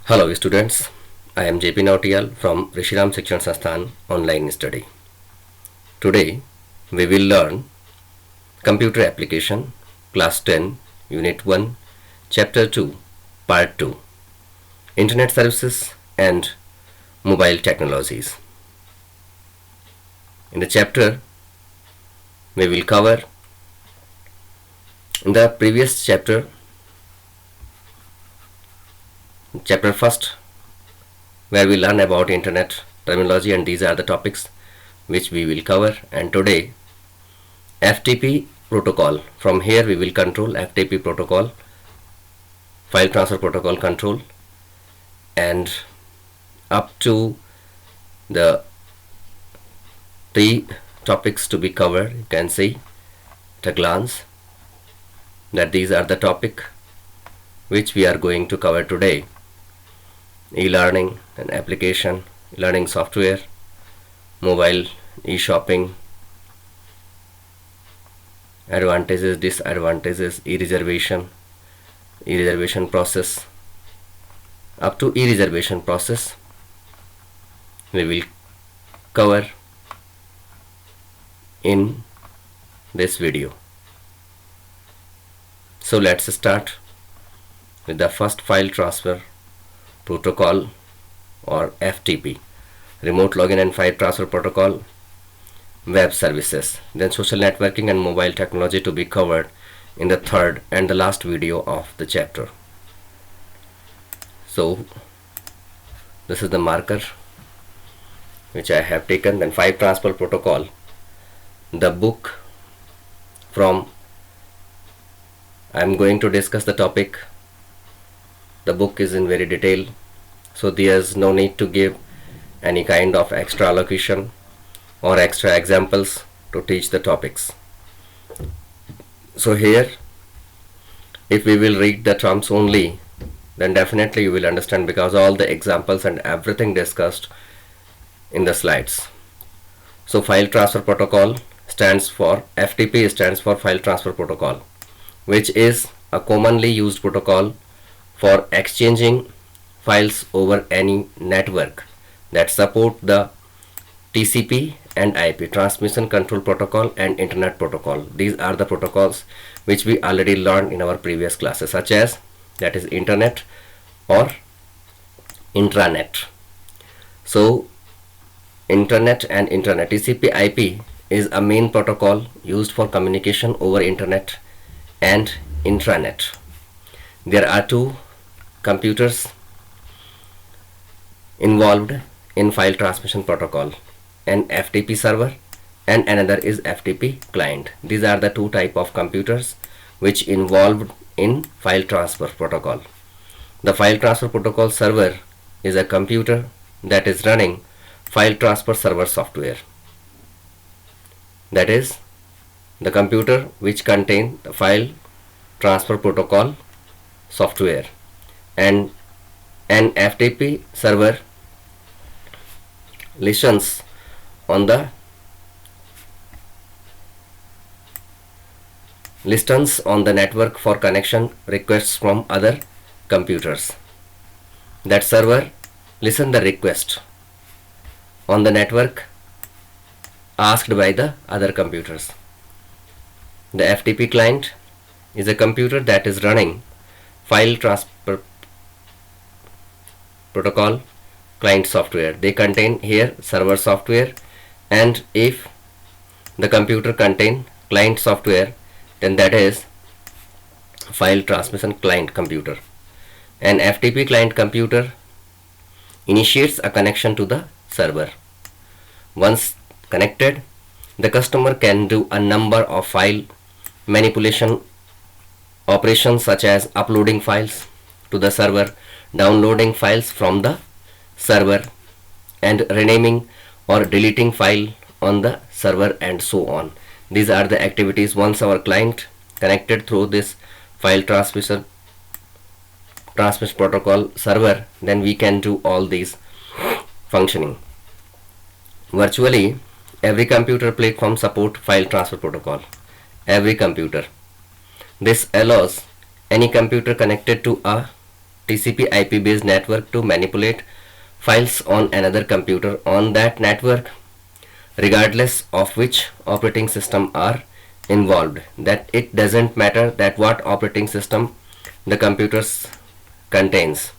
Hello students, I am JP Nautiyal from Rishiram Shikshan Sansthan Online Study. Today we will learn Computer Application Class 10 Unit 1 Chapter 2 Part 2 Internet Services and Mobile Technologies. In the chapter we will cover in the previous chapter first, where we learn about internet terminology, and these are the topics which we will cover. And today FTP protocol, from here we will control FTP protocol, file transfer protocol control, and up to the three topics to be covered. You can see at a glance that these are the topic which we are going to cover today: e-learning and application, learning software, mobile e-shopping, advantages, disadvantages, e-reservation process. Up to e-reservation process we will cover in this video. So let's start with the first, file transfer protocol or FTP, remote login and file transfer protocol, web services, then social networking and mobile technology to be covered in the third and the last video of the chapter. So this is the marker which I have taken. Then file transfer protocol, the book from I am going to discuss the topic. The book is in very detail, so there's no need to give any kind of extra allocation or extra examples to teach the topics. So here, if we will read the terms only, then definitely you will understand, because all the examples and everything discussed in the slides. So file transfer protocol stands for, FTP stands for file transfer protocol, which is a commonly used protocol for exchanging files over any network that support the TCP and IP, transmission control protocol, and internet protocol. These are the protocols which we already learned in our previous classes, such as that is internet or intranet. So internet and internet, TCP IP is a main protocol used for communication over internet and intranet. There are two computers involved in file transmission protocol, an FTP server and another is FTP client. These are the two type of computers which involved in file transfer protocol. The file transfer protocol server is a computer that is running file transfer server software. That is the computer which contain the file transfer protocol software, and an FTP server listens on the network for connection requests from other computers. That server listen the request on the network asked by the other computers. The FTP client is a computer that is running file transfer protocol client software. They contain here server software, and if the computer contain client software, then that is file transmission client computer. An FTP client computer initiates a connection to the server. Once connected, the customer can do a number of file manipulation operations, such as uploading files to the server, downloading files from the server, and renaming or deleting file on the server, and so on. These are the activities. Once our client connected through this file transmission protocol server, then we can do all these functioning. Virtually every computer platform support file transfer protocol. Every computer. This allows any computer connected to a TCP IP based network to manipulate files on another computer on that network, regardless of which operating system are involved. That it doesn't matter that what operating system the computers contains.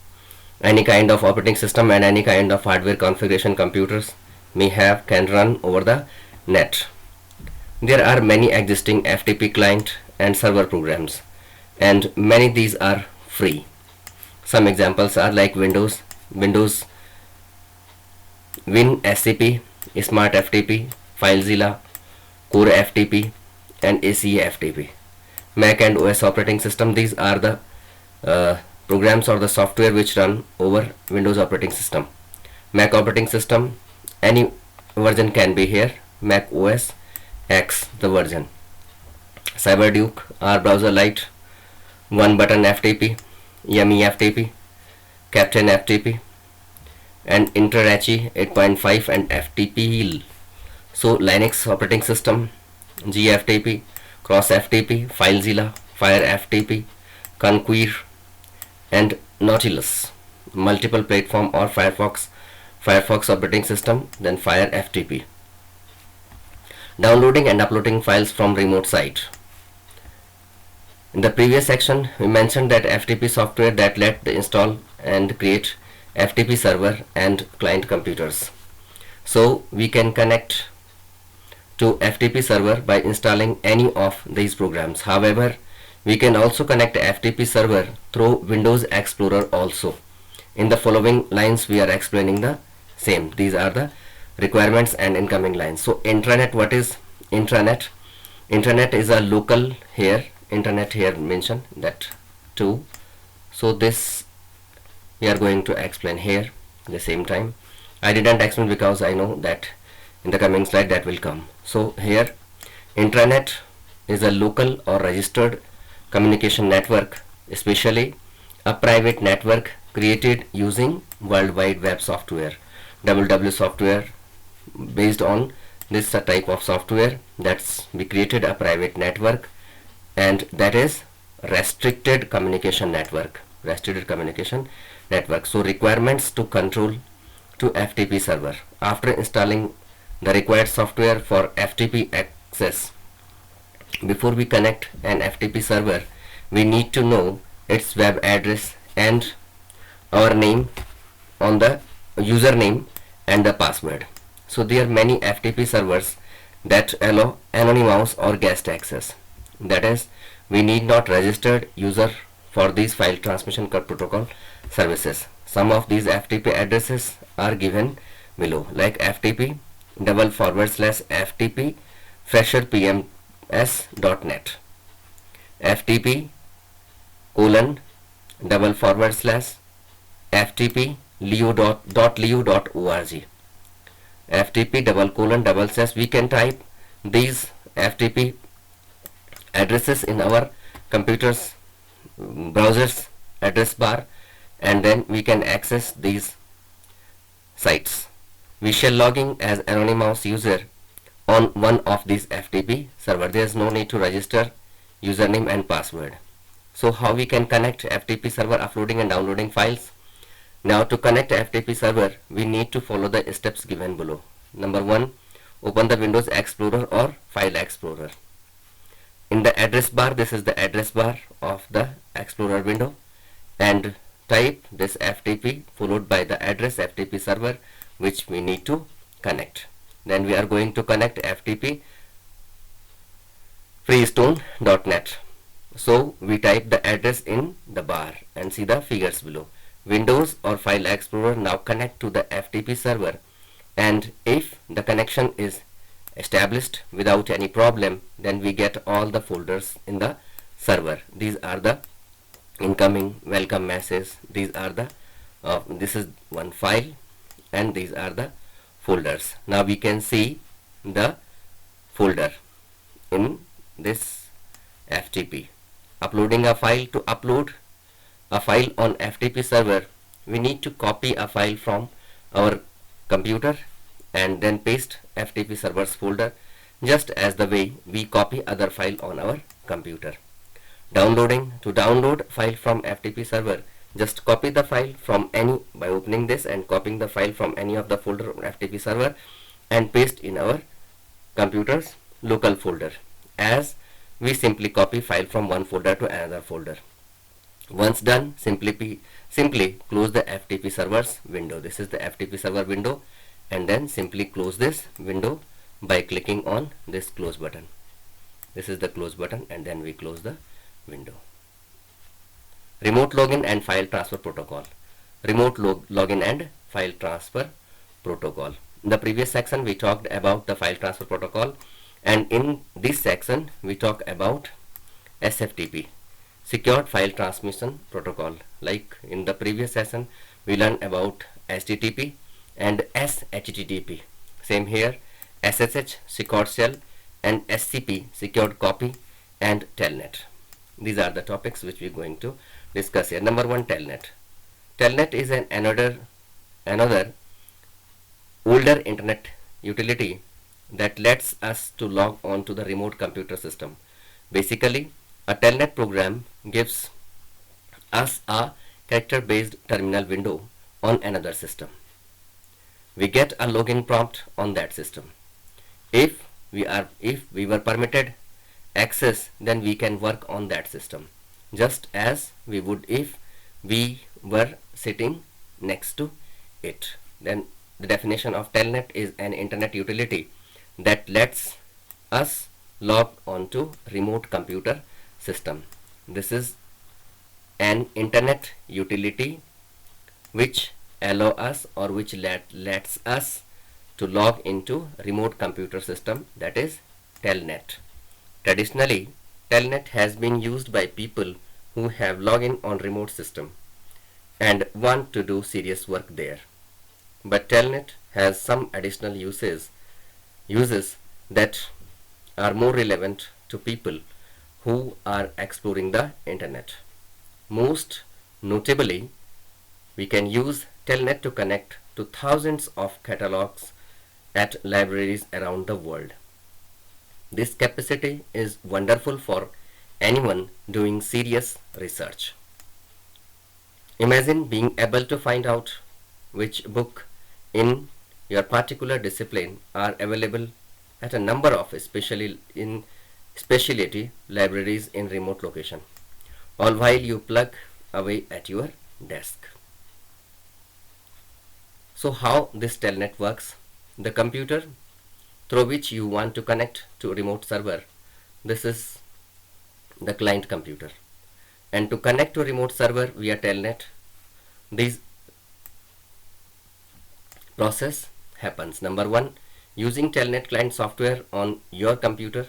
Any kind of operating system and any kind of hardware configuration computers may have can run over the net. There are many existing FTP client and server programs, and many these are free. Some examples are like Windows WinSCP, Smart FTP, FileZilla, Core FTP, and ACE FTP. Mac and OS operating system, these are the programs or the software which run over Windows operating system. Mac operating system, any version can be here. Mac OS X the version. CyberDuke, R Browser Lite, One Button FTP, Yummy FTP, Captain FTP, and Interachi 8.5 and FTP. So Linux operating system, GFTP, Cross FTP, FileZilla, Fire FTP, Conquer, and Nautilus. Multiple platform or Firefox operating system, then Fire FTP. Downloading and uploading files from remote site. In the previous section, we mentioned that FTP software that let the install and create FTP server and client computers. So we can connect to FTP server by installing any of these programs. However, we can also connect FTP server through Windows Explorer also. In the following lines, we are explaining the same. These are the requirements and incoming lines. So intranet, what is intranet? Intranet is a local here. Internet here mentioned that too. So this we are going to explain here at the same time. I didn't explain because I know that in the coming slide that will come. So here intranet is a local or registered communication network, especially a private network created using World Wide Web software, WWW software. Based on this type of software, that's we created a private network, and that is restricted communication network. So requirements to control to FTP server. After installing the required software for FTP access, before we connect an FTP server, we need to know its web address and our name on the username and the password. So there are many FTP servers that allow anonymous or guest access. That is, we need not registered user for these file transmission protocol services. Some of these FTP addresses are given below, like FTP /FTP fresherpms.net, FTP :/FTP leo.org, FTP : we can type these FTP addresses in our computer's browser's address bar, and then we can access these sites. We shall logging as anonymous user on one of these FTP server. There is no need to register username and password. So how we can connect FTP server, uploading and downloading files? Now to connect FTP server, we need to follow the steps given below. Number 1, open the Windows Explorer or File Explorer. In the address bar, this is the address bar of the Explorer window, and type this FTP followed by the address FTP server which we need to connect. Then we are going to connect FTP freestone.net. So we type the address in the bar and see the figures below. Windows or File Explorer now connect to the FTP server, and if the connection is established without any problem, then we get all the folders in the server. These are the incoming welcome message. These are the this is one file, and these are the folders. Now we can see the folder in this FTP. Uploading a file. To upload a file on FTP server, we need to copy a file from our computer and then paste FTP server's folder, just as the way we copy other file on our computer. Downloading. To download file from FTP server, Just copy the file from any, by opening this and copying the file from any of the folder of FTP server and paste in our computer's local folder, as we simply copy file from one folder to another folder. Once done, simply close the FTP servers window. This is the FTP server window, and then simply close this window by clicking on this close button. This is the close button, and then we close the window. Remote login and file transfer protocol. Remote login and file transfer protocol. In the previous section we talked about the file transfer protocol, and in this section we talk about SFTP, Secured File Transmission Protocol. Like in the previous session we learned about HTTP and SHTTP. Same here, SSH, Secured Shell, and SCP, Secured Copy, and Telnet. These are the topics which we are going to discuss here. Number 1, Telnet. Telnet is another older internet utility that lets us to log on to the remote computer system. Basically, a Telnet program gives us a character-based terminal window on another system. We get a login prompt on that system. If we were permitted access, then we can work on that system just as we would if we were sitting next to it. Then the definition of Telnet is an internet utility that lets us log onto remote computer system. This is an internet utility which allow us, or which lets us to log into remote computer system, that is Telnet. Traditionally, Telnet has been used by people who have login on remote system and want to do serious work there. But Telnet has some additional uses that are more relevant to people who are exploring the internet. Most notably, we can use Telnet to connect to thousands of catalogs at libraries around the world. This capacity is wonderful for anyone doing serious research. Imagine being able to find out which book in your particular discipline are available at a number of specialty libraries in remote location, all while you plug away at your desk. So how this Telnet works? The computer through which you want to connect to a remote server, this is the client computer, and to connect to a remote server via Telnet, this process happens. Number 1, using Telnet client software on your computer.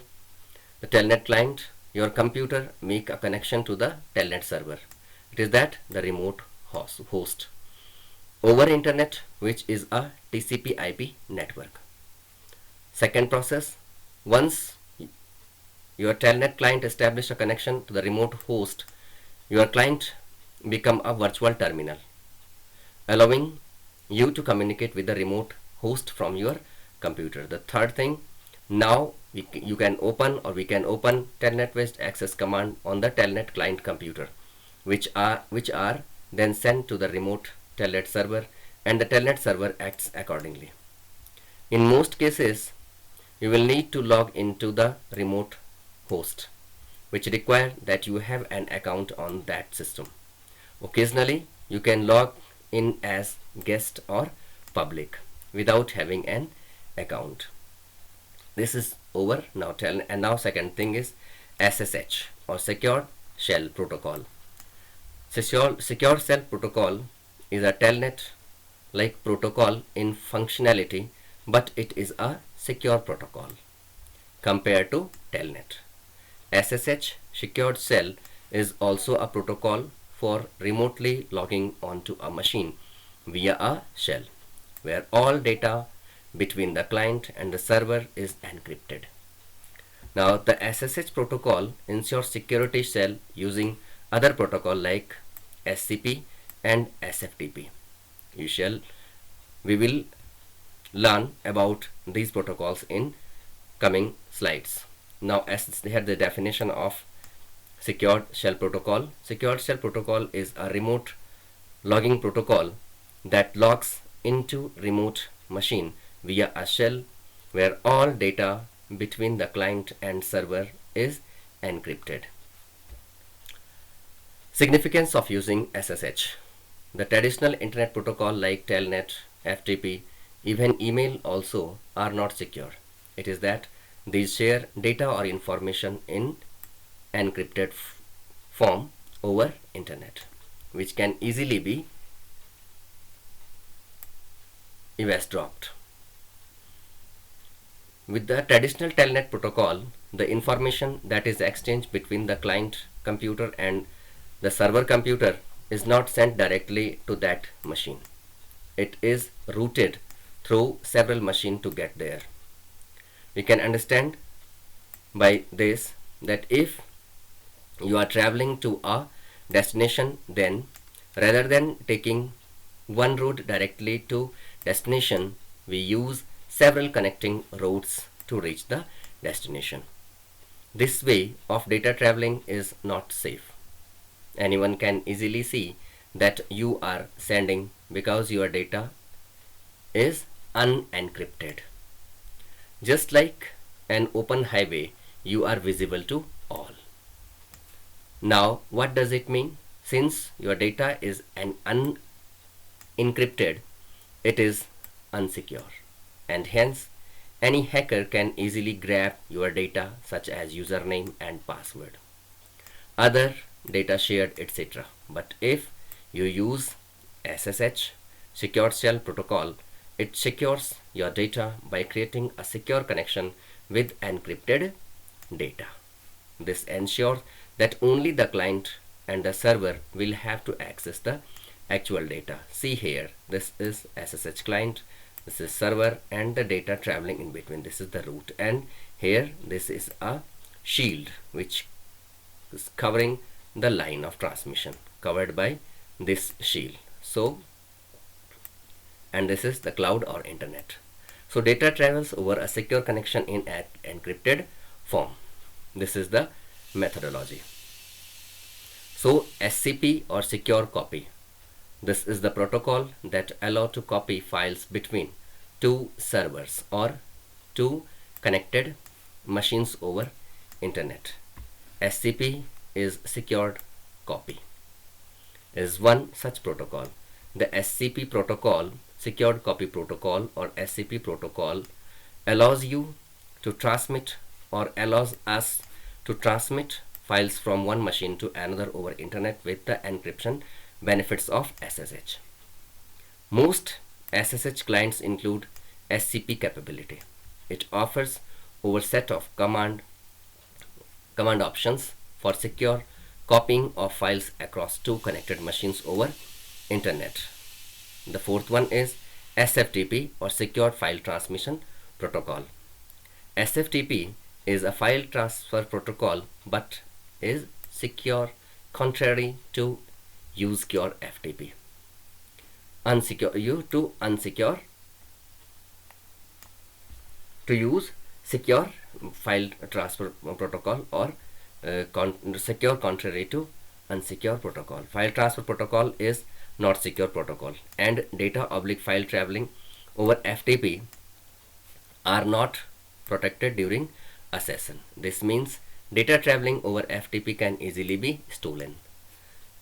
The Telnet client, your computer, make a connection to the Telnet server. It is that the remote host over internet, which is a TCP/IP network. Second process, once your Telnet client establish a connection to the remote host, your client become a virtual terminal, allowing you to communicate with the remote host from your computer. The third thing, now you can open, or we can open telnet-based access command on the Telnet client computer, which are then sent to the remote Telnet server, and the Telnet server acts accordingly. In most cases, you will need to log into the remote host, which require that you have an account on that system. Occasionally, you can log in as guest or public without having an account. This is over now. Now second thing is SSH, or Secure Shell Protocol. Secure Shell Protocol is a Telnet like protocol in functionality, but it is a secure protocol compared to Telnet. SSH, Secured Shell, is also a protocol for remotely logging onto a machine via a shell, where all data between the client and the server is encrypted. Now the SSH protocol ensures security shell using other protocol like SCP and SFTP. We will learn about these protocols in coming slides. Now, as here the definition of Secured Shell Protocol. Secured Shell Protocol is a remote logging protocol that logs into remote machine via a shell where all data between the client and server is encrypted. Significance of using SSH. The traditional internet protocol like Telnet, FTP, even email also are not secure. It is that these share data or information in encrypted form over internet, which can easily be eavesdropped. With the traditional Telnet protocol, the information that is exchanged between the client computer and the server computer is not sent directly to that machine. It is routed through several machines to get there. We can understand by this that if you are traveling to a destination, then rather than taking one route directly to destination, we use several connecting routes to reach the destination. This way of data traveling is not safe. Anyone can easily see that you are sending because your data is unencrypted. Just like an open highway, you are visible to all. Now, what does it mean? Since your data is unencrypted, it is unsecure, and hence any hacker can easily grab your data such as username and password, other data shared, etc. But if you use SSH, Secure Shell Protocol, it secures your data by creating a secure connection with encrypted data. This ensures that only the client and the server will have to access the actual data. See here, this is SSH client, this is server, and the data traveling in between. This is the root, and here this is a shield which is covering the line of transmission covered by this shield. So, and this is the cloud or internet. So data travels over a secure connection in encrypted form. This is the methodology. So SCP or secure copy. This is the protocol that allow to copy files between two servers or two connected machines over internet. SCP is secured copy is one such protocol. The SCP protocol, secured copy protocol or SCP protocol, allows you to transmit or allows us to transmit files from one machine to another over internet with the encryption benefits of SSH. Most SSH clients include SCP capability. It offers over set of command options for secure copying of files across two connected machines over internet. The fourth one is SFTP or Secure File Transmission Protocol. SFTP is a file transfer protocol but is secure contrary to uSecure FTP. To use secure file transfer protocol or secure contrary to unsecure protocol. File transfer protocol is not secure protocol, and data oblique file traveling over FTP are not protected during a session. This means data traveling over FTP can easily be stolen.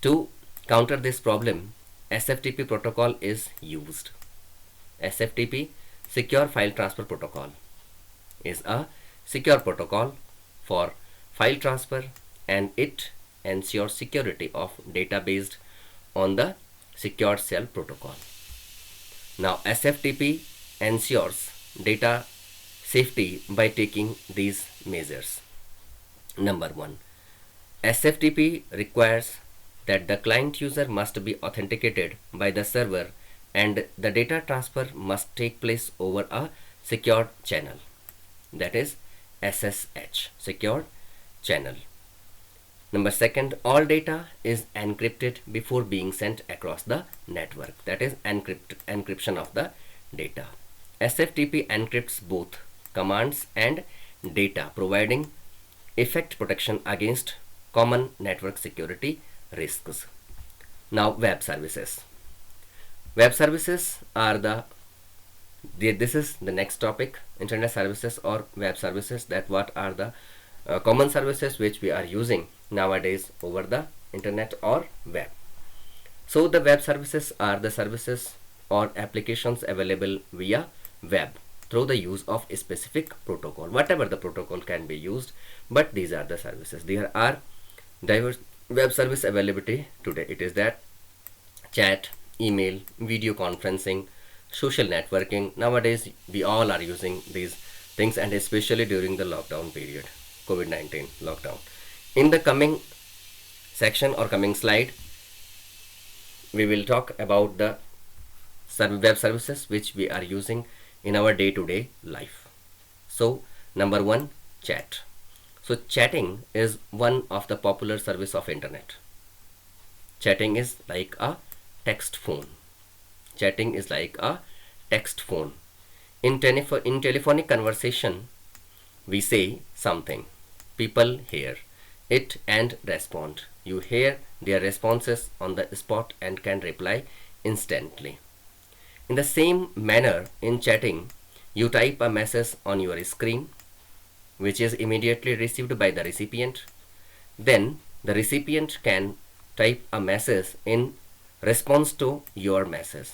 To counter this problem, SFTP protocol is used. SFTP, Secure File Transfer Protocol, is a secure protocol for file transfer, and it ensures security of data based on the Secure Shell Protocol. Now SFTP ensures data safety by taking these measures. Number 1, SFTP requires that the client user must be authenticated by the server and the data transfer must take place over a secured channel, that is SSH, secured channel. Number 2, all data is encrypted before being sent across the network, that is encryption of the data. SFTP encrypts both commands and data, providing effect protection against common network security risks. Now web services. Web services are this is the next topic, internet services or web services, that what are the common services which we are using nowadays over the internet or web. So the web services are the services or applications available via web through the use of a specific protocol, whatever the protocol can be used, but these are the services. There are diverse web service availability today. It is that chat, email, video conferencing, social networking. Nowadays we all are using these things, and especially during the lockdown period, COVID-19 lockdown. In the coming section or coming slide, we will talk about the web services which we are using in our day-to-day life. So number one, chat. So chatting is one of the popular service of internet. Chatting is like a text phone. Chatting is like a text phone. In telephonic conversation, we say something. People hear it and respond. You hear their responses on the spot and can reply instantly. In the same manner, in chatting, you type a message on your screen, which is immediately received by the recipient. Then the recipient can type a message in response to your message,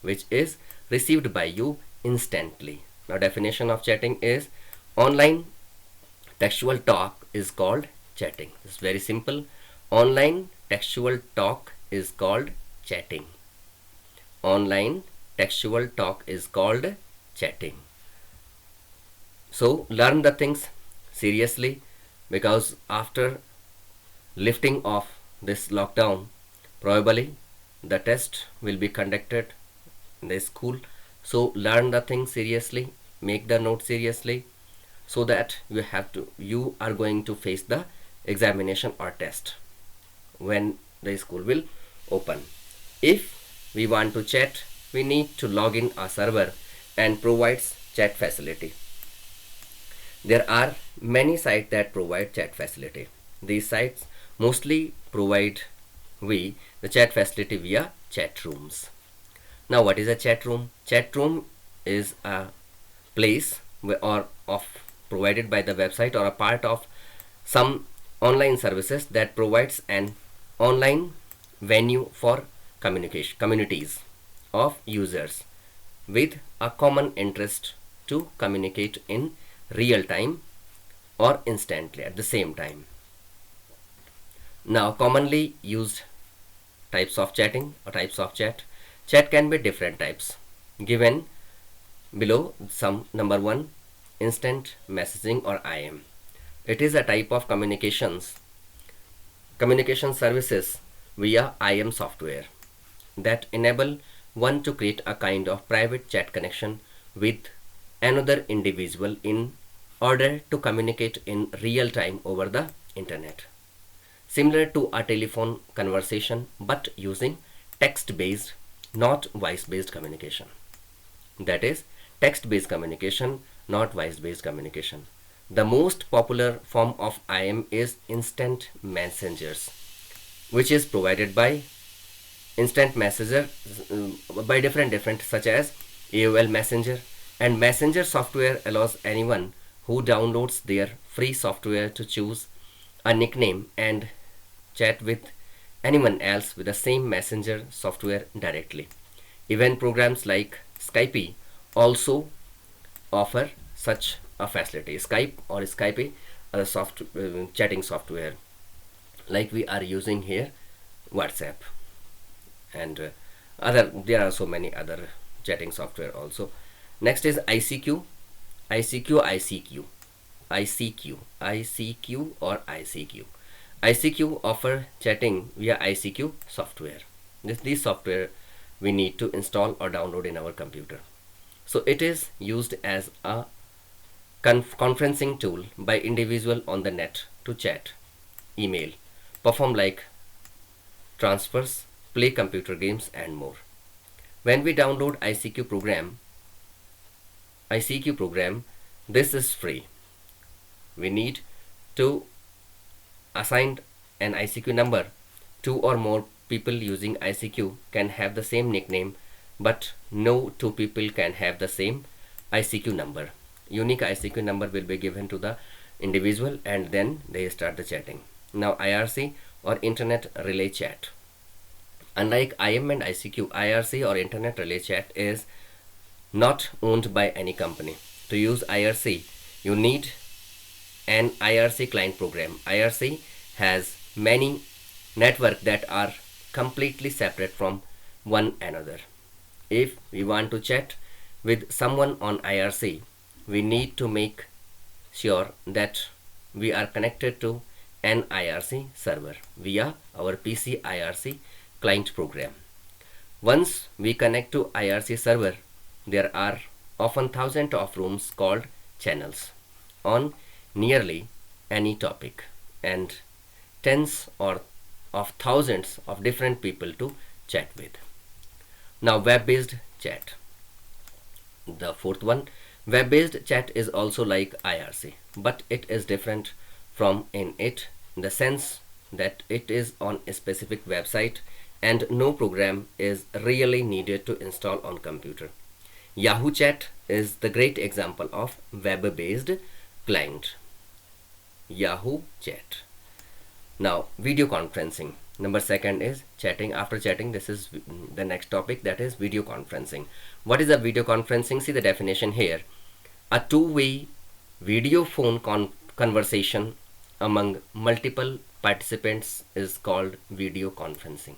which is received by you instantly. Now, definition of chatting is online textual talk is called chatting. It's very simple. Online textual talk is called chatting. Online textual talk is called chatting. So learn the things seriously, because after lifting off this lockdown, probably the test will be conducted in the school. So learn the thing seriously, make the note seriously, so that you are going to face the examination or test when the school will open. If we want to chat, we need to log in a server and provides chat facility. There are many sites that provide chat facility. These sites mostly provide the chat facility via chat rooms. Now, what is a chat room? Chat room is a place provided by the website or a part of some online services that provides an online venue for communities of users with a common interest to communicate in real time or instantly at the same time. Now, commonly used types of chatting or types of chat. Chat can be different types. Given below some. Number one, instant messaging or IM. It is a type of communication services via IM software that enable one to create a kind of private chat connection with another individual in order to communicate in real time over the internet, similar to a telephone conversation but using text based, not voice based communication. That is text based communication, not voice based communication. The most popular form of IM is instant messengers, which is provided by instant messenger by different such as AOL Messenger, and Messenger software allows anyone who downloads their free software to choose a nickname and chat with anyone else with the same messenger software directly. Even programs like Skype also offer such a facility. Skype or Skype are chatting software, like we are using here WhatsApp, and there are so many other chatting software also. Next is ICQ. ICQ or ICQ. ICQ offer chatting via ICQ software. This software we need to install or download in our computer. So it is used as a conferencing tool by individual on the net to chat, email, perform like transfers, play computer games and more. When we download ICQ program, this is free. We need to assign an ICQ number. Two or more people using ICQ can have the same nickname but no two people can have the same ICQ number. Unique ICQ number will be given to the individual and then they start the chatting. Now IRC or Internet Relay Chat. Unlike IM and ICQ, IRC or Internet Relay Chat is not owned by any company. To use IRC, you need an IRC client program. IRC has many networks that are completely separate from one another. If we want to chat with someone on IRC, we need to make sure that we are connected to an IRC server via our PC IRC client program. Once we connect to IRC server, there are often thousands of rooms called channels on nearly any topic and tens or of thousands of different people to chat with. Now web-based chat. The fourth one, web-based chat is also like IRC, but it is different from in the sense that it is on a specific website and no program is really needed to install on computer. Yahoo Chat is the great example of web-based client. Yahoo Chat. Now video conferencing. Number second is chatting. After chatting, this is the next topic, that is video conferencing. What is a video conferencing? See the definition here. A two-way video phone conversation among multiple participants is called video conferencing.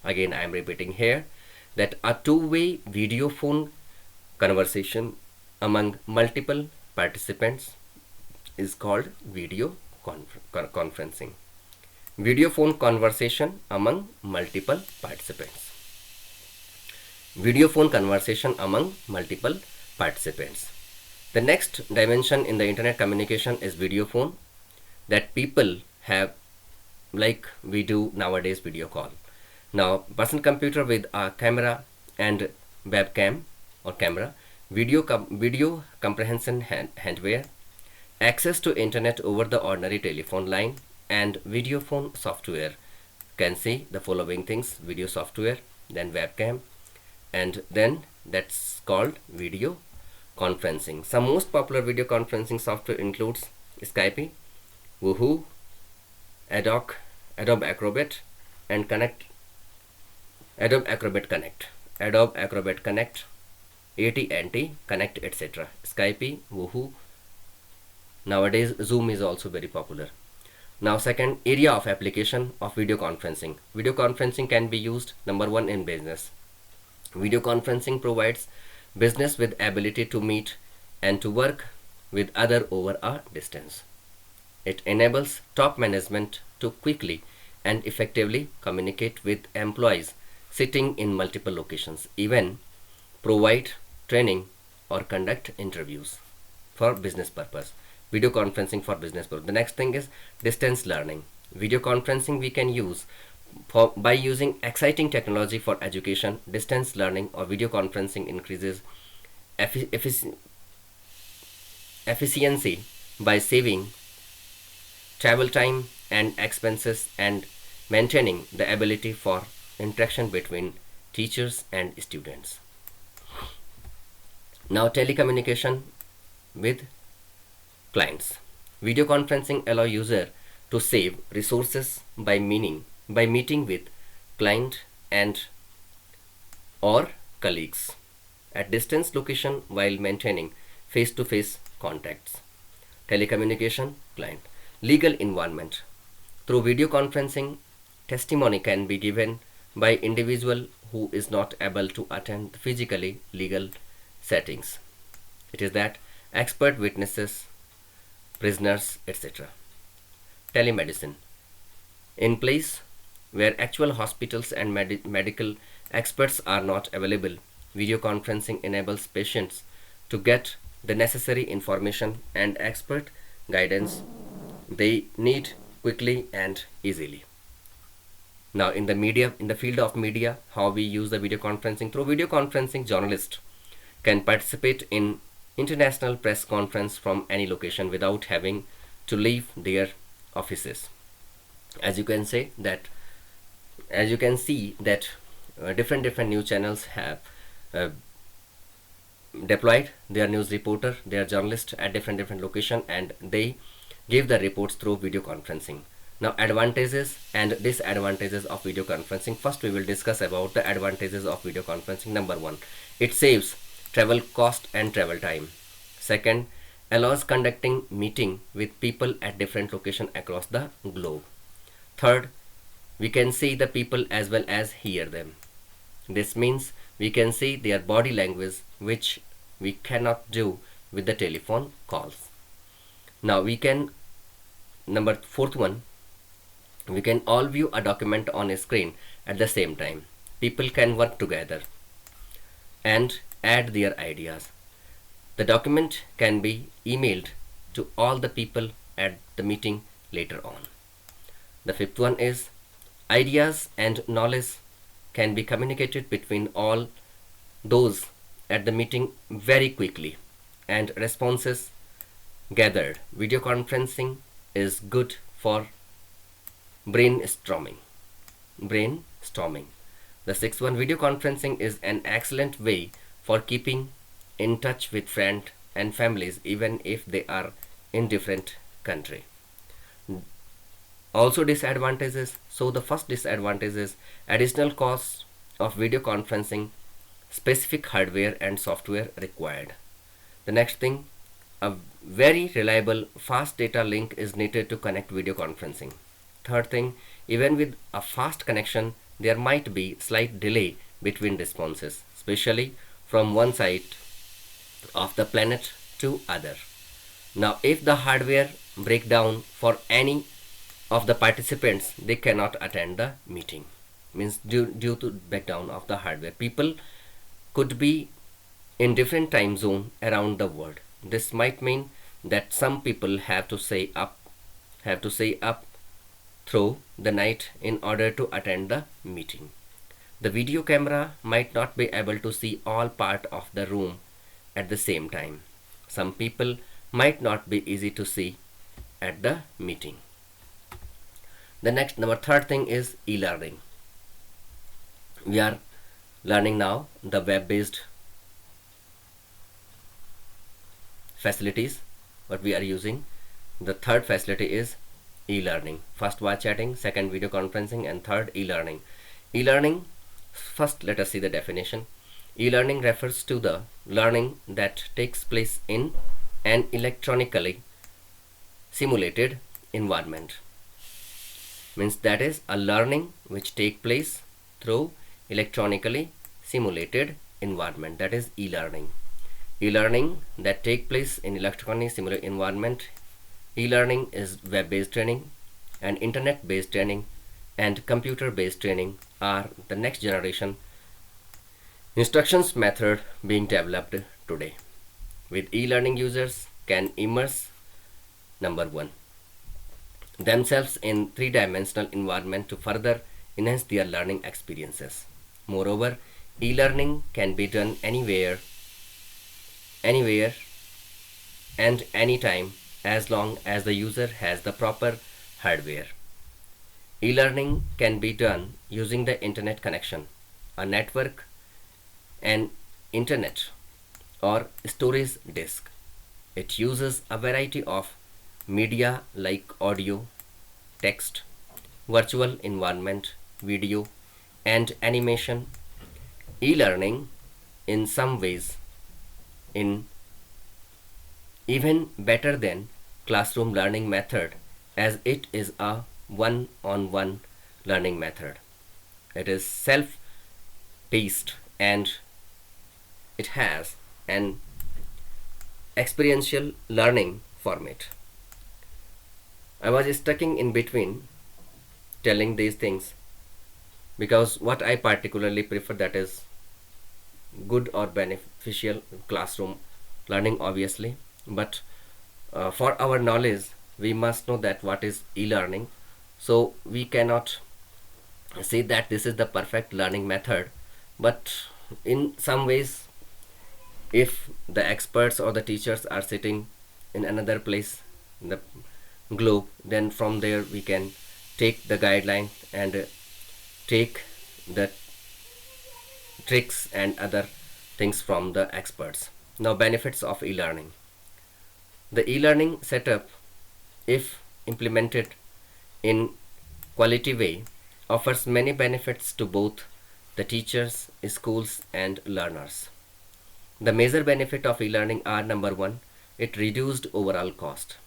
Again, I am repeating here that a two-way video phone conversation among multiple participants is called video conferencing. Video phone conversation among multiple participants. Video phone conversation among multiple participants. The next dimension in the internet communication is video phone that people have, like we do nowadays video call. Now personal computer with a camera and webcam or camera, video comprehension hardware, access to internet over the ordinary telephone line, and video phone software. Can see the following things: video software, then webcam, and then that's called video conferencing. Some most popular video conferencing software includes Skype, Woohoo, Adobe Acrobat, and Adobe Acrobat Connect, AT&T Connect, etc. Skype, Woohoo. Nowadays Zoom is also very popular. Now second area of application of video conferencing. Video conferencing can be used, number one, in business. Video conferencing provides business with ability to meet and to work with other over a distance. It enables top management to quickly and effectively communicate with employees sitting in multiple locations, even provide training or conduct interviews for business purpose. Video conferencing for business purpose. The next thing is distance learning. Video conferencing we can use by using exciting technology for education. Distance learning or video conferencing increases efficiency by saving travel time and expenses and maintaining the ability for interaction between teachers and students. Now telecommunication with clients. Video conferencing allow user to save resources by meeting with client and or colleagues at distance location while maintaining face-to-face contacts. Telecommunication client. Legal environment. Through video conferencing, testimony can be given by individual who is not able to attend physically legal settings. It is that expert witnesses, prisoners, etc. Telemedicine. In place where actual hospitals and medical experts are not available, video conferencing enables patients to get the necessary information and expert guidance they need quickly and easily. Now in the field of media, how we use the video conferencing. Through video conferencing, journalists can participate in international press conference from any location without having to leave their offices. As you can see that different news channels have uh, deployed their news reporter, their journalist at different location, and they give the reports through video conferencing. Now, advantages and disadvantages of video conferencing. First, we will discuss about the advantages of video conferencing. Number one, it saves travel cost and travel time. Second, allows conducting meeting with people at different location across the globe. Third, we can see the people as well as hear them. This means we can see their body language, which we cannot do with the telephone calls. Now we can, number fourth one, we can all view a document on a screen at the same time. People can work together and add their ideas. The document can be emailed to all the people at the meeting later on. The fifth one is ideas and knowledge can be communicated between all those at the meeting very quickly, and responses gathered. Video conferencing is good for brainstorming. Brainstorming. The sixth one, video conferencing is an excellent way for keeping in touch with friends and families even if they are in different country. Also disadvantages. So the first disadvantage is additional costs of video conferencing, specific hardware and software required. The next thing, a very reliable fast data link is needed to connect video conferencing. Third thing, even with a fast connection, there might be slight delay between responses, especially from one side of the planet to other. Now, if the hardware break down for any of the participants, they cannot attend the meeting. Means due to breakdown of the hardware, people could be in different time zone around the world. This might mean that some people have to stay up through the night in order to attend the meeting. The video camera might not be able to see all part of the room at the same time. Some people might not be easy to see at the meeting. The next, number third thing is e-learning. We are learning now the web-based facilities what we are using. The third facility is e-learning. First voice chatting, second video conferencing, and third e-learning. E-learning, first let us see the definition. E-learning refers to the learning that takes place in an electronically simulated environment. Means that is a learning which take place through electronically simulated environment. That is e-learning. E-learning that take place in electronically simulated environment. E-learning is web-based training, and internet-based training and computer-based training are the next generation instructions method being developed today. With e-learning, users can immerse, number one, themselves in three-dimensional environment to further enhance their learning experiences. Moreover, e-learning can be done anywhere and anytime as long as the user has the proper hardware. E-learning can be done using the internet connection, a network, an internet, or storage disk. It uses a variety of media like audio, text, virtual environment, video, and animation. E-learning in some ways in even better than classroom learning method, as it is a one-on-one learning method. It is self-paced and it has an experiential learning format. I was stuck in between telling these things because what I particularly prefer, that is good or beneficial classroom learning obviously, but for our knowledge we must know that what is e-learning. So we cannot say that this is the perfect learning method, but in some ways, if the experts or the teachers are sitting in another place in the globe, then from there we can take the guideline and take the tricks and other things from the experts. Now, benefits of e-learning. The e-learning setup, if implemented in quality way, offers many benefits to both the teachers, schools and learners. The major benefit of e-learning are: number one, it reduced overall cost.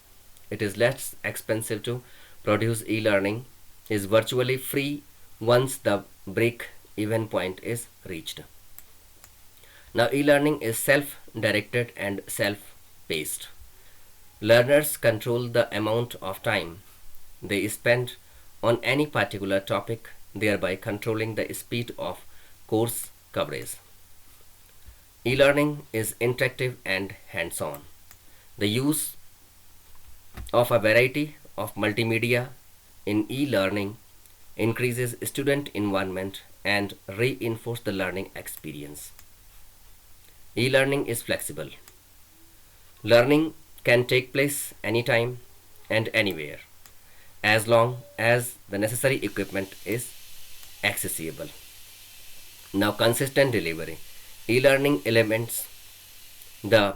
It is less expensive to produce e-learning, is virtually free once the break even point is reached. Now, e-learning is self-directed and self-paced. Learners control the amount of time they spend on any particular topic, thereby controlling the speed of course coverage. E-learning is interactive and hands-on. The use of a variety of multimedia in e-learning increases student involvement and reinforces the learning experience. E-learning is flexible. Learning can take place anytime and anywhere as long as the necessary equipment is accessible. Now, consistent delivery. E-learning elements the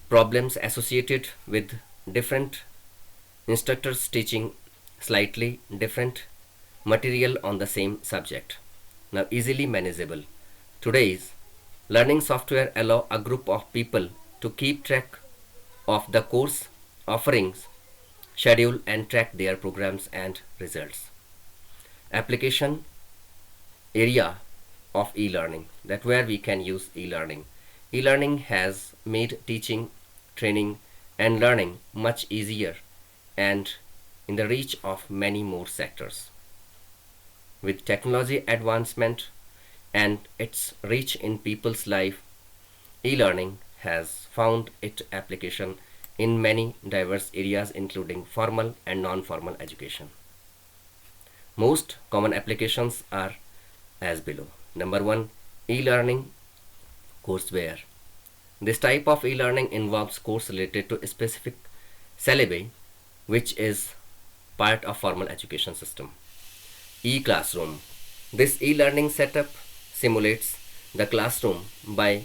problems associated with different instructors teaching slightly different material on the same subject. Now, easily manageable. Today's learning software allow a group of people to keep track of the course offerings, schedule and track their programs and results. Application area of e-learning, that where we can use e-learning. E-learning has made teaching, training and learning much easier and in the reach of many more sectors. With technology advancement and its reach in people's life, e-learning has found its application in many diverse areas including formal and non-formal education. Most common applications are as below. Number one, e-learning courseware. This type of e-learning involves course related to a specific syllabi which is part of formal education system. E-classroom. This e-learning setup simulates the classroom by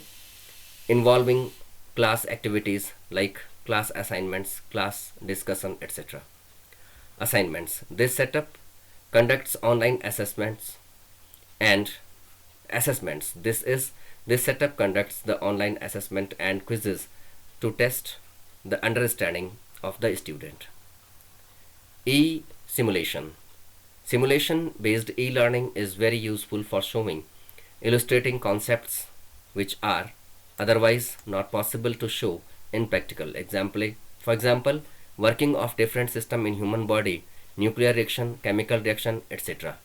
involving class activities like class assignments, class discussion, etc. Assignments. This setup conducts online assessments and assessments. This setup conducts the online assessment and quizzes to test the understanding of the student. E-simulation. Simulation-based e-learning is very useful for showing, illustrating concepts which are otherwise not possible to show in practical. For example, working of different system in human body, nuclear reaction, chemical reaction, etc.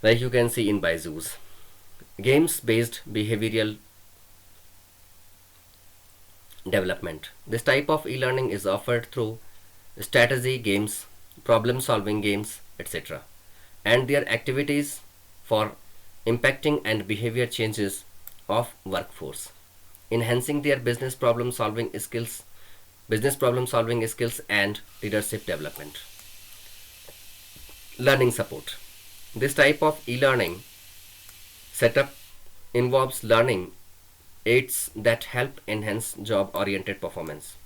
Like you can see in BYJU'S. Games-based behavioral development. This type of e-learning is offered through strategy games, problem-solving games, etc. and their activities for impacting and behavior changes of workforce, enhancing their business problem-solving skills and leadership development. Learning support. This type of e-learning setup involves learning aids that help enhance job-oriented performance.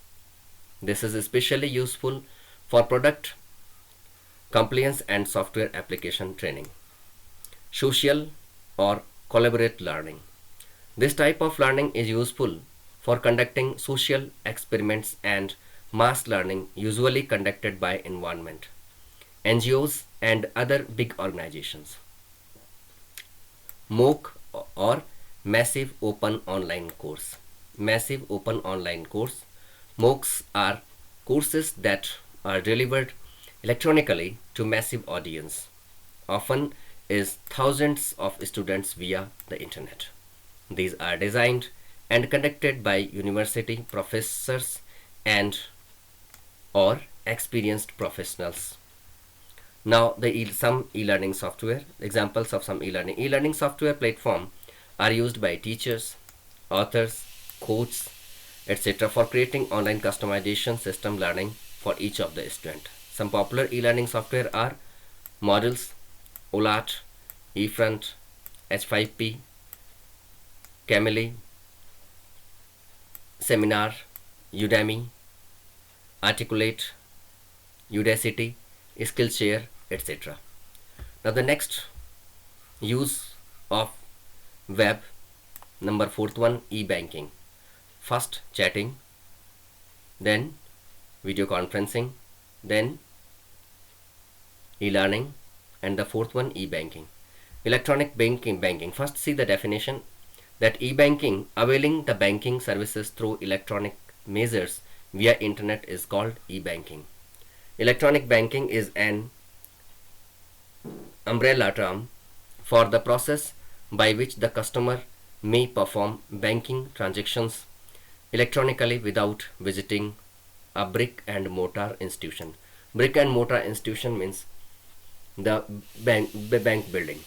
This is especially useful for product compliance and software application training. Social or collaborate learning. This type of learning is useful for conducting social experiments and mass learning usually conducted by environment, NGOs and other big organizations. MOOC or Massive Open Online Course. Massive Open Online Course. MOOCs are courses that are delivered electronically to massive audience, often is thousands of students via the internet. These are designed and conducted by university professors and or experienced professionals. Now, some e-learning software, examples of some e-learning software platform are used by teachers, authors, coaches, etc. for creating online customization system learning for each of the student. Some popular e-learning software are Moodle, OLAT, eFront, H5P, Cameli, Seminar, Udemy, Articulate, Udacity, Skillshare, etc. Now the next use of web, number fourth one, e-banking. First chatting, then video conferencing, then e-learning, and the fourth one, e-banking. Electronic banking. First see the definition, that e-banking, availing the banking services through electronic measures via internet, is called e-banking. Electronic banking is an umbrella term for the process by which the customer may perform banking transactions electronically without visiting a brick and mortar institution. Brick and mortar institution means the bank building.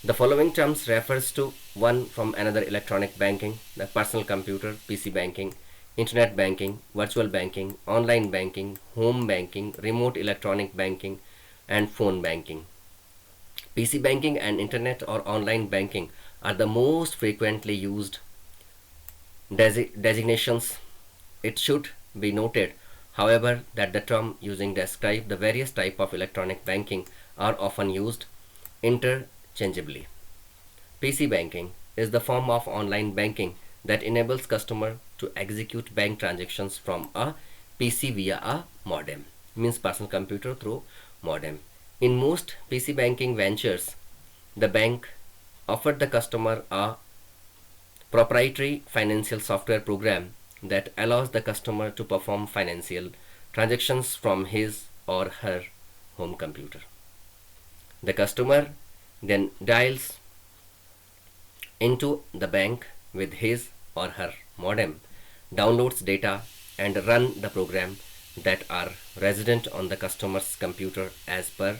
The following terms refers to one from another: electronic banking, the personal computer, PC banking, internet banking, virtual banking, online banking, home banking, remote electronic banking, and phone banking. PC banking and internet or online banking are the most frequently used designations. It should be noted, however, that the term using describe the various type of electronic banking are often used interchangeably. PC banking is the form of online banking that enables customer to execute bank transactions from a PC via a modem, means personal computer through modem. In most PC banking ventures, the bank offered the customer a proprietary financial software program that allows the customer to perform financial transactions from his or her home computer. The customer then dials into the bank with his or her modem, downloads data, and run the program that are resident on the customer's computer as per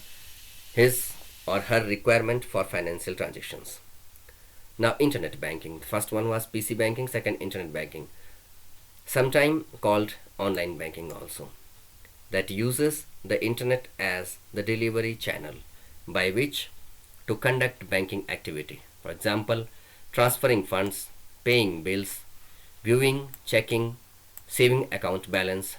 his or her requirement for financial transactions. Now internet banking. The first one was PC banking, second internet banking, sometime called online banking also, that uses the internet as the delivery channel by which to conduct banking activity. For example, transferring funds, paying bills, viewing, checking, saving account balance,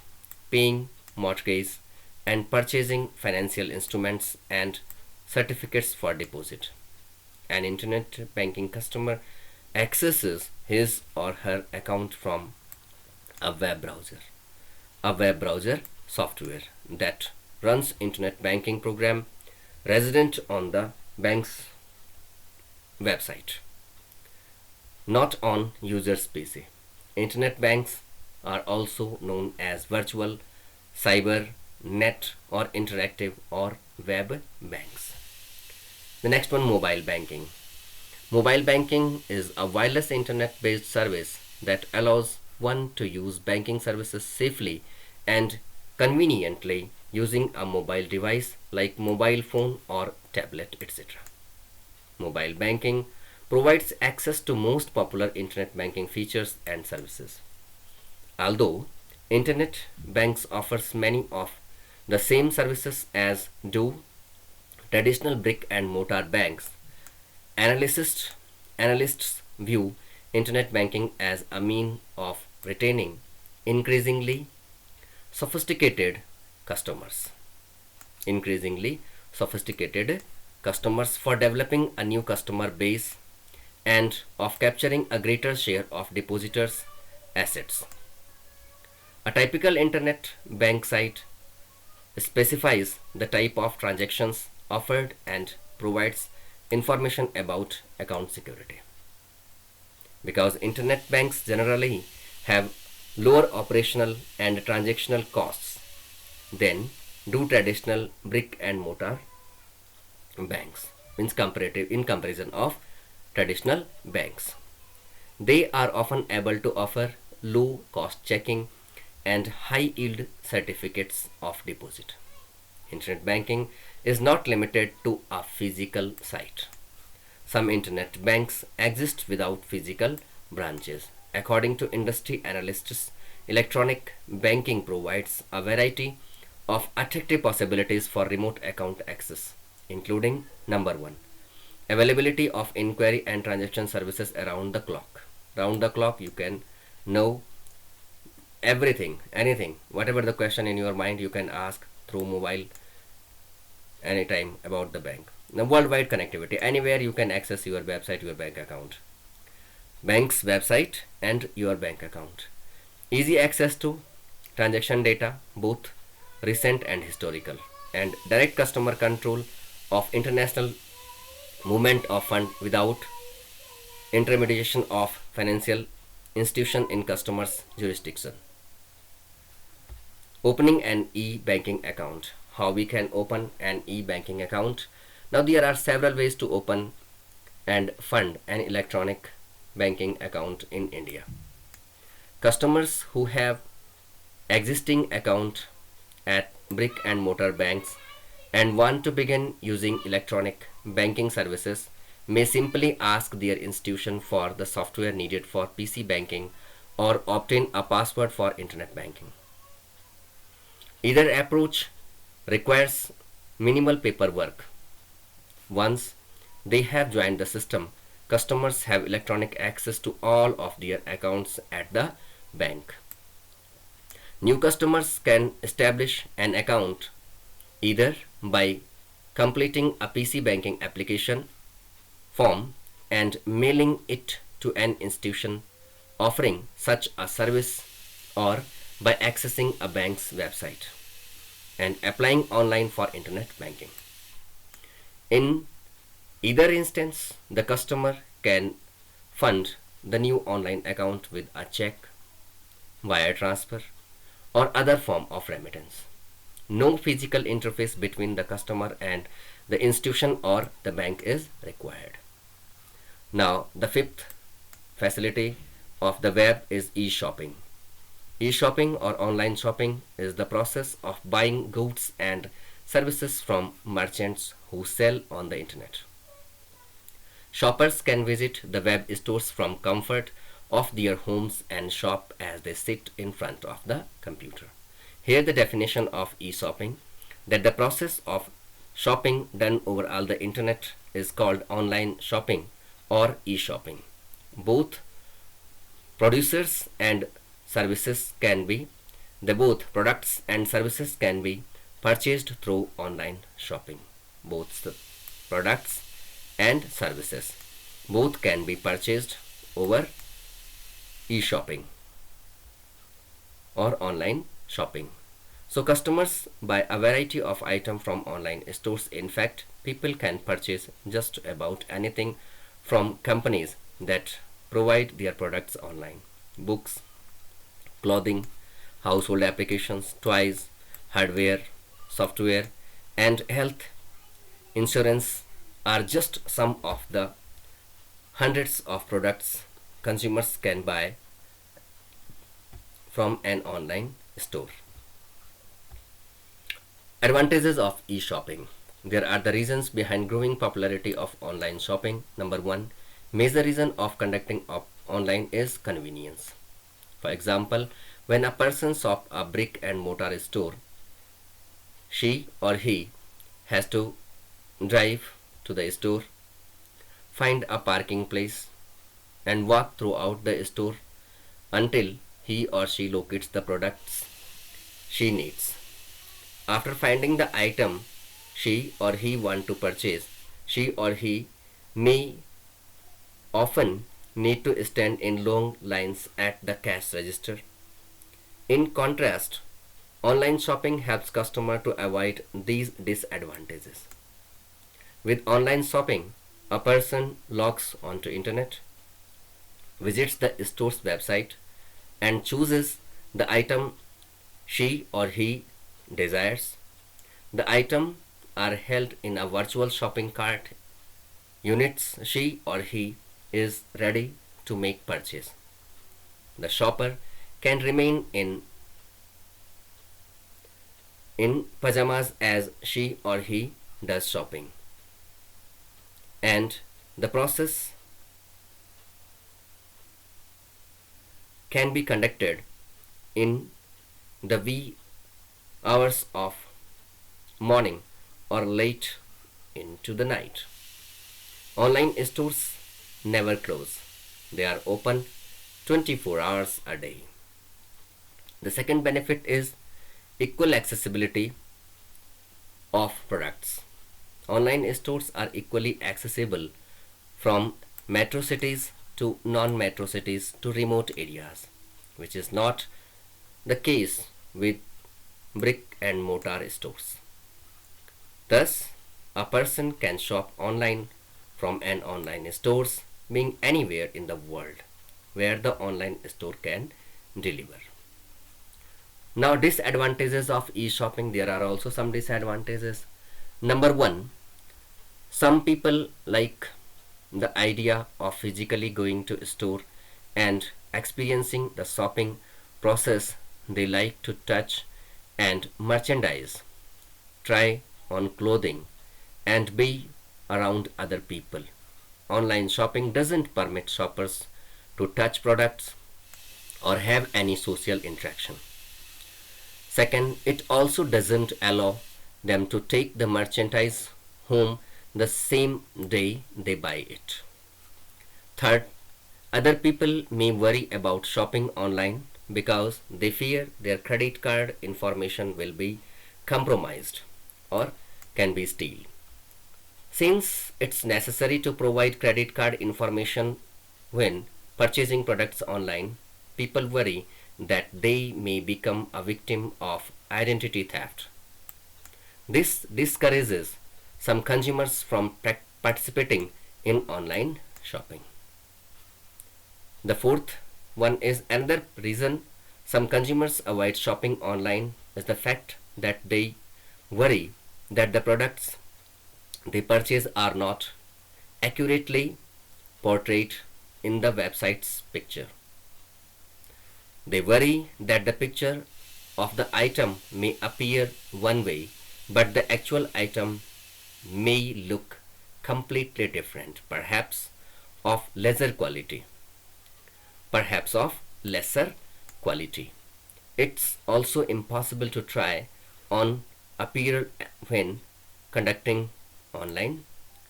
paying mortgage, and purchasing financial instruments and certificates for deposit. An internet banking customer accesses his or her account from a web browser. A web browser software that runs internet banking program resident on the bank's website, not on user's PC. Internet banks are also known as virtual, cyber, net, or interactive or web banks. The next one, mobile banking. Mobile banking is a wireless internet based service that allows one to use banking services safely and conveniently using a mobile device like mobile phone or tablet, etc. Mobile banking provides access to most popular internet banking features and services. Although internet banks offers many of the same services as do traditional brick and mortar banks, analysts view internet banking as a means of retaining increasingly sophisticated customers. Increasingly sophisticated customers for developing a new customer base and of capturing a greater share of depositors' assets. A typical internet bank site specifies the type of transactions offered and provides information about account security. Because internet banks generally have lower operational and transactional costs than do traditional brick and mortar banks, means comparative in comparison of traditional banks. They are often able to offer low cost checking and high yield certificates of deposit. Internet banking is not limited to a physical site. Some internet banks exist without physical branches. According to industry analysts, electronic banking provides a variety of attractive possibilities for remote account access, including number one, Availability of inquiry and transaction services around the clock. Round the clock you can know everything, anything, whatever the question in your mind you can ask through mobile anytime about the bank. Now worldwide connectivity, anywhere you can access your website, your bank account, bank's website and your bank account. Easy access to transaction data, both recent and historical, and direct customer control of international movement of fund without intermediation of financial institution in customer's jurisdiction. Opening an e-banking account. How we can open an e-banking account? Now there are several ways to open and fund an electronic banking account in India. Customers who have existing account at brick and mortar banks and want to begin using electronic banking services may simply ask their institution for the software needed for PC banking or obtain a password for internet banking. Either approach requires minimal paperwork. Once they have joined the system, customers have electronic access to all of their accounts at the bank. New customers can establish an account either by completing a PC banking application form and mailing it to an institution offering such a service, or by accessing a bank's website and applying online for internet banking. In either instance, the customer can fund the new online account with a check, wire transfer, or other form of remittance. No physical interface between the customer and the institution or the bank is required. Now, the fifth facility of the web is e-shopping. E-shopping or online shopping is the process of buying goods and services from merchants who sell on the internet. Shoppers can visit the web stores from comfort of their homes and shop as they sit in front of the computer. Here the definition of e-shopping, that the process of shopping done over all the internet is called online shopping or e-shopping. Both producers and services can be, both products and services can be purchased through online shopping. Both the products and services both can be purchased over e-shopping or online shopping. So customers buy a variety of items from online stores. In fact, people can purchase just about anything from companies that provide their products online. Books, clothing, household applications, toys, hardware, software, and health insurance are just some of the hundreds of products consumers can buy from an online store. Advantages of e-shopping. There are the reasons behind growing popularity of online shopping. Number one, major reason of conducting online is convenience. For example, when a person shops a brick and mortar store, she or he has to drive to the store, find a parking place, and walk throughout the store until he or she locates the products she needs. After finding the item she or he want to purchase, she or he may often need to stand in long lines at the cash register. In contrast, online shopping helps customer to avoid these disadvantages. With online shopping, a person logs onto internet, visits the store's website, and chooses the item she or he desires. The items are held in a virtual shopping cart units she or he is ready to make purchase. The shopper can remain in pajamas as she or he does shopping, and the process can be conducted in the wee hours of morning or late into the night. Online stores never close. They are open 24 hours a day. The second benefit is equal accessibility of products. Online stores are equally accessible from metro cities to non-metro cities to remote areas, which is not the case with brick and mortar stores. Thus, a person can shop online from an online stores being anywhere in the world where the online store can deliver. Now, disadvantages of e-shopping, there are also some disadvantages. Number one, some people like the idea of physically going to a store and experiencing the shopping process. They like to touch and merchandise, try on clothing, and be around other people. Online shopping doesn't permit shoppers to touch products or have any social interaction. Second, it also doesn't allow them to take the merchandise home the same day they buy it. Third, other people may worry about shopping online because they fear their credit card information will be compromised or can be stolen. Since it's necessary to provide credit card information when purchasing products online, people worry that they may become a victim of identity theft. This discourages some consumers from participating in online shopping. The fourth one is another reason some consumers avoid shopping online is the fact that they worry that the products they purchase are not accurately portrayed in the website's picture. They worry that the picture of the item may appear one way, but the actual item may look completely different, of lesser quality, perhaps of lesser quality. It's also impossible to try on appear when conducting online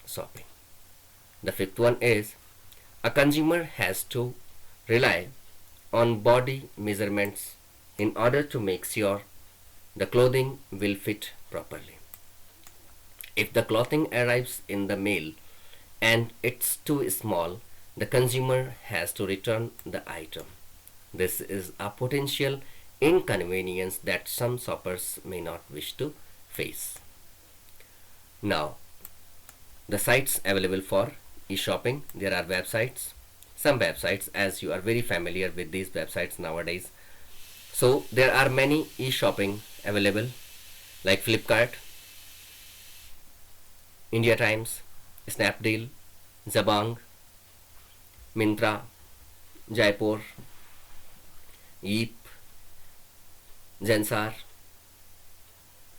shopping. The fifth one is a consumer has to rely on body measurements in order to make sure the clothing will fit properly. If the clothing arrives in the mail and it's too small, the consumer has to return the item. This is a potential inconvenience that some shoppers may not wish to face. Now, the sites available for e-shopping, there are websites. Some websites, as you are very familiar with these websites nowadays. So there are many e-shopping available like Flipkart, India Times, Snapdeal, Jabang, Myntra, Jaipur, Yeep, Gensar,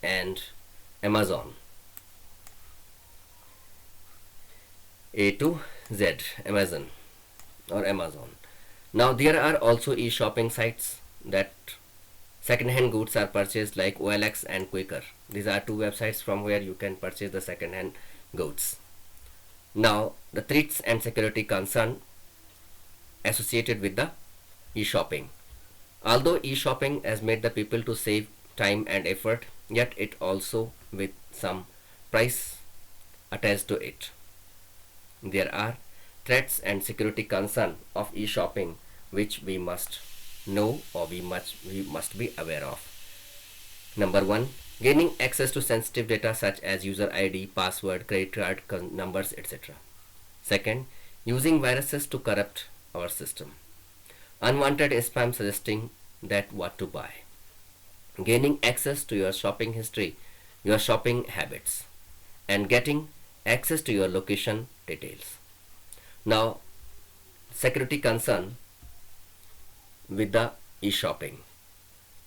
and Amazon. A to Z, Amazon or Amazon. Now there are also e-shopping sites that second-hand goods are purchased like OLX and Quaker. These are two websites from where you can purchase the second-hand goods. Now the threats and security concern associated with the e-shopping. Although e-shopping has made the people to save time and effort, yet it also with some price attached to it. There are threats and security concern of e-shopping which we must know or we must be aware of. Number one, gaining access to sensitive data such as user ID, password, credit card numbers, etc. Second, using viruses to corrupt our system. Unwanted spam suggesting that what to buy. Gaining access to your shopping history, your shopping habits, and getting access to your location details. Now, security concern with the e-shopping.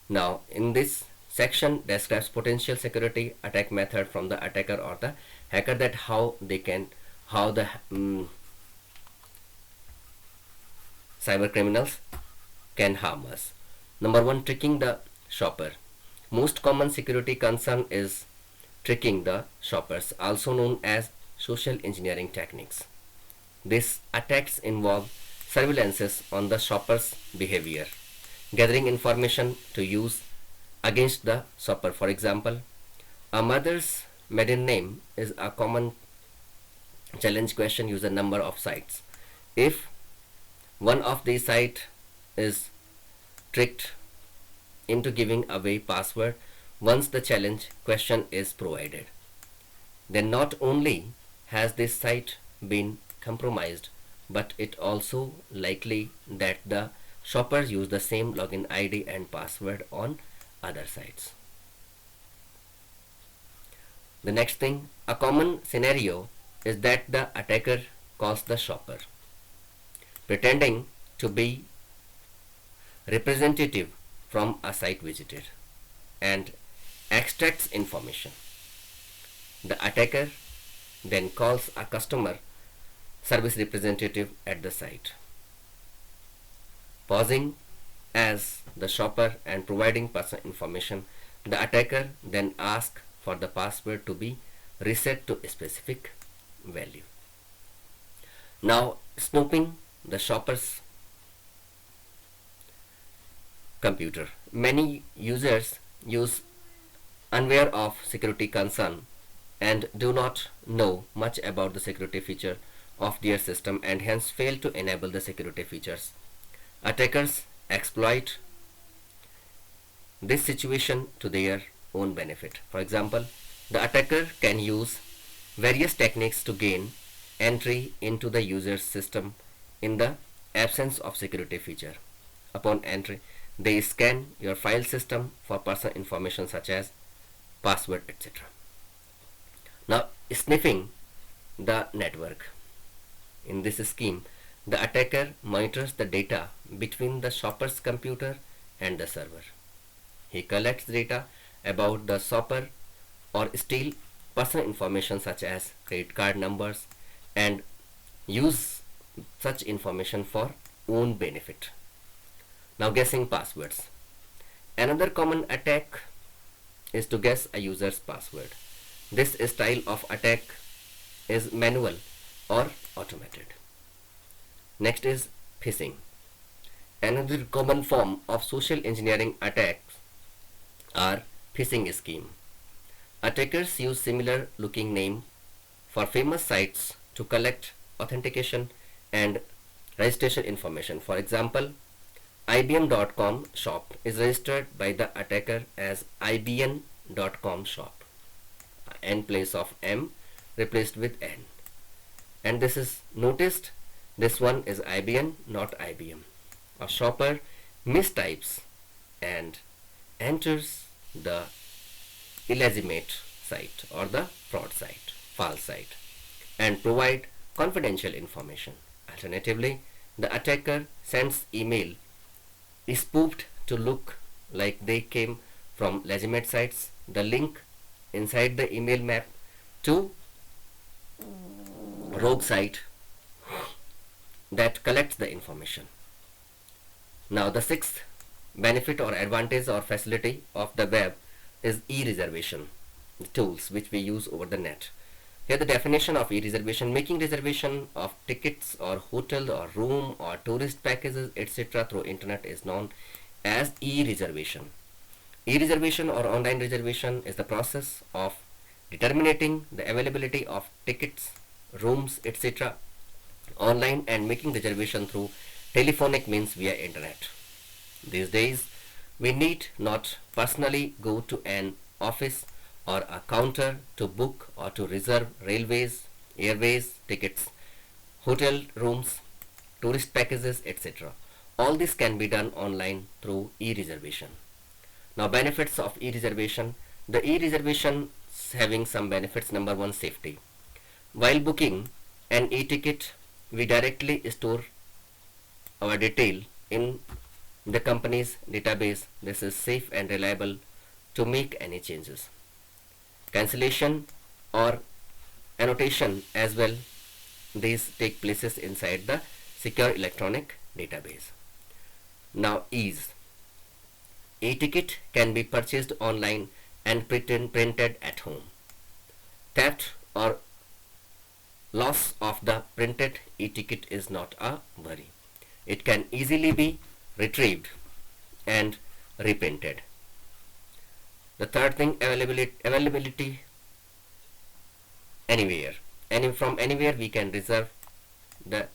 Now, in this section describes potential security attack method from the attacker or the hacker, that how the cyber criminals can harm us. Number one, tricking the shopper. Most common security concern is tricking the shoppers, also known as social engineering techniques. These attacks involve surveillances on the shopper's behavior, gathering information to use against the shopper. For example, a mother's maiden name is a common challenge question use a number of sites. If one of these sites is tricked into giving away password once the challenge question is provided, then not only has this site been compromised, but it also likely that the shoppers use the same login ID and password on other sites. The next thing, a common scenario is that the attacker calls the shopper, pretending to be representative from a site visited and extracts information. The attacker then calls a customer service representative at the site, pausing as the shopper and providing personal information. The attacker then asks for the password to be reset to a specific value. Now, snooping the shopper's computer. Many users use unaware of security concern and do not know much about the security feature of their system and hence fail to enable the security features. Attackers exploit this situation to their own benefit. For example, the attacker can use various techniques to gain entry into the user's system in the absence of security feature. Upon entry, they scan your file system for personal information such as password, etc. Now, sniffing the network. In this scheme, the attacker monitors the data between the shopper's computer and the server. He collects data about the shopper or steal personal information such as credit card numbers and use such information for own benefit. Now, guessing passwords. Another common attack is to guess a user's password. This style of attack is manual or automated. Next is phishing. Another common form of social engineering attacks are phishing scheme. Attackers use similar looking name for famous sites to collect authentication and registration information. For example, IBM.com shop is registered by the attacker as IBM.com shop. N place of M replaced with N. And this is noticed, this one is IBM, not IBM. A shopper mistypes and enters the illegitimate site or the fraud site, false site, and provide confidential information. Alternatively, the attacker sends email spoofed to look like they came from legitimate sites. The link inside the email map to rogue site that collects the information. Now, the sixth benefit or advantage or facility of the web is e-reservation, the tools which we use over the net. Here the definition of e-reservation: making reservation of tickets or hotel or room or tourist packages etc. through internet is known as e-reservation. E-reservation or online reservation is the process of determining the availability of tickets, rooms etc. online and making reservation through telephonic means via internet. These days, we need not personally go to an office or a counter to book or to reserve railways, airways tickets, hotel rooms, tourist packages, etc. All this can be done online through e-reservation. Now, benefits of e-reservation. The e-reservation is having some benefits. Number one, safety. While booking an e-ticket, we directly store our detail in the company's database. This is safe and reliable to make any changes. Cancellation or annotation as well, these take places inside the secure electronic database. Now, ease. E-ticket can be purchased online and printed at home. Theft or Loss of the printed e-ticket is not a worry. It can easily be retrieved and reprinted. The third thing, availability anywhere. From anywhere we can reserve the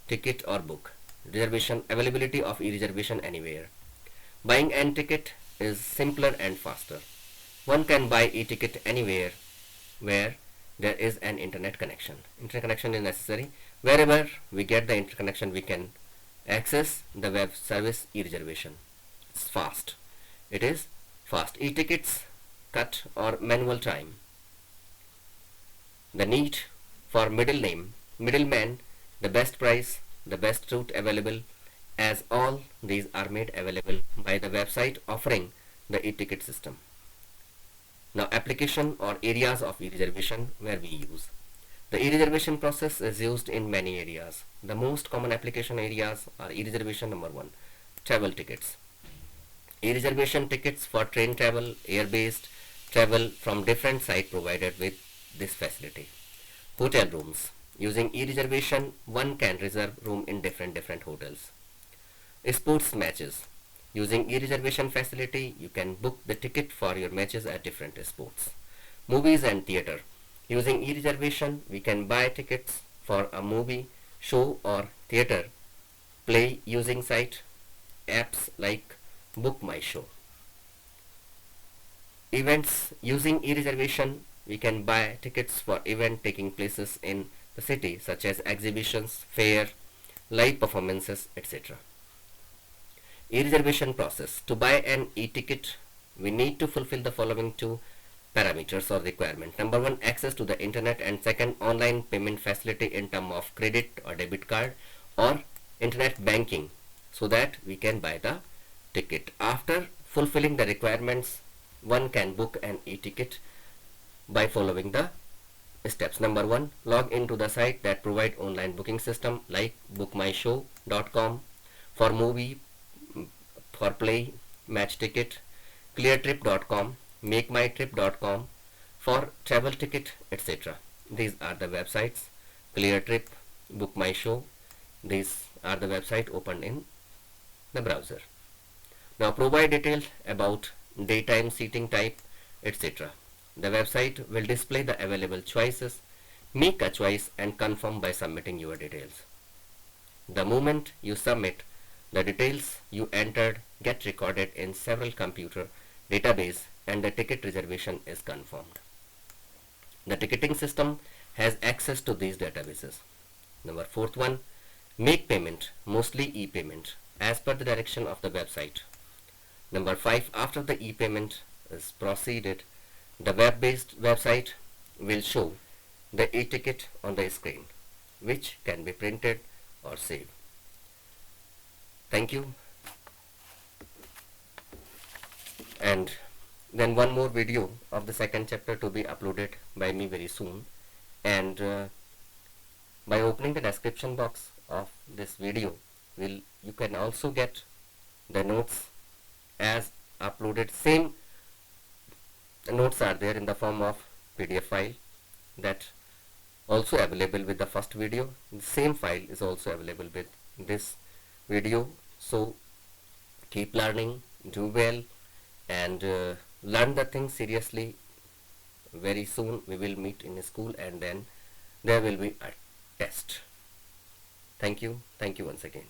ticket or book. Reservation, availability of e-reservation anywhere. Buying an ticket is simpler and faster. One can buy e-ticket anywhere where there is an internet connection. Internet connection is necessary. Wherever we get the internet connection, we can access the web service e-reservation. It's fast. It is fast. E-tickets cut or manual time. The need for middleman, the best price, the best route available, as all these are made available by the website offering the e-ticket system. Now, application or areas of e-reservation where we use. The e-reservation process is used in many areas. The most common application areas are e-reservation. Number one, travel tickets. E-reservation tickets for train travel, air-based travel from different sites provided with this facility. Hotel rooms. Using e-reservation, one can reserve room in different hotels. Sports matches. Using e-reservation facility, you can book the ticket for your matches at different sports. Movies and theater. Using e-reservation, we can buy tickets for a movie, show or theater play using apps like Book My Show. Events. Using e-reservation, we can buy tickets for events taking places in the city such as exhibitions, fair, live performances, etc. E-reservation process. To buy an e-ticket, we need to fulfill the following two parameters or requirement. Number one, access to the internet, and second, online payment facility in terms of credit or debit card or internet banking, so that we can buy the ticket. After fulfilling the requirements, one can book an e-ticket by following the steps. Number one, log into the site that provide online booking system like bookmyshow.com for movie, for play, match ticket, cleartrip.com, makemytrip.com for travel ticket, etc. These are the websites. Cleartrip, Book My Show, these are the website opened in the browser. Now provide details about daytime seating type, etc. The website will display the available choices. Make a choice and confirm by submitting your details. The moment you submit, the details you entered get recorded in several computer database and the ticket reservation is confirmed. The ticketing system has access to these databases. Number fourth one, make payment, mostly e-payment, as per the direction of the website. Number 5, after the e-payment is proceeded, the web-based website will show the e-ticket on the screen, which can be printed or saved. Thank you. And then one more video of the second chapter to be uploaded by me very soon. And by opening the description box of this video, you can also get the notes as uploaded. Same notes are there in the form of PDF file that also available with the first video. The same file is also available with this video. So keep learning, do well, and learn the thing seriously. Very soon we will meet in school and then there will be a test. Thank you once again.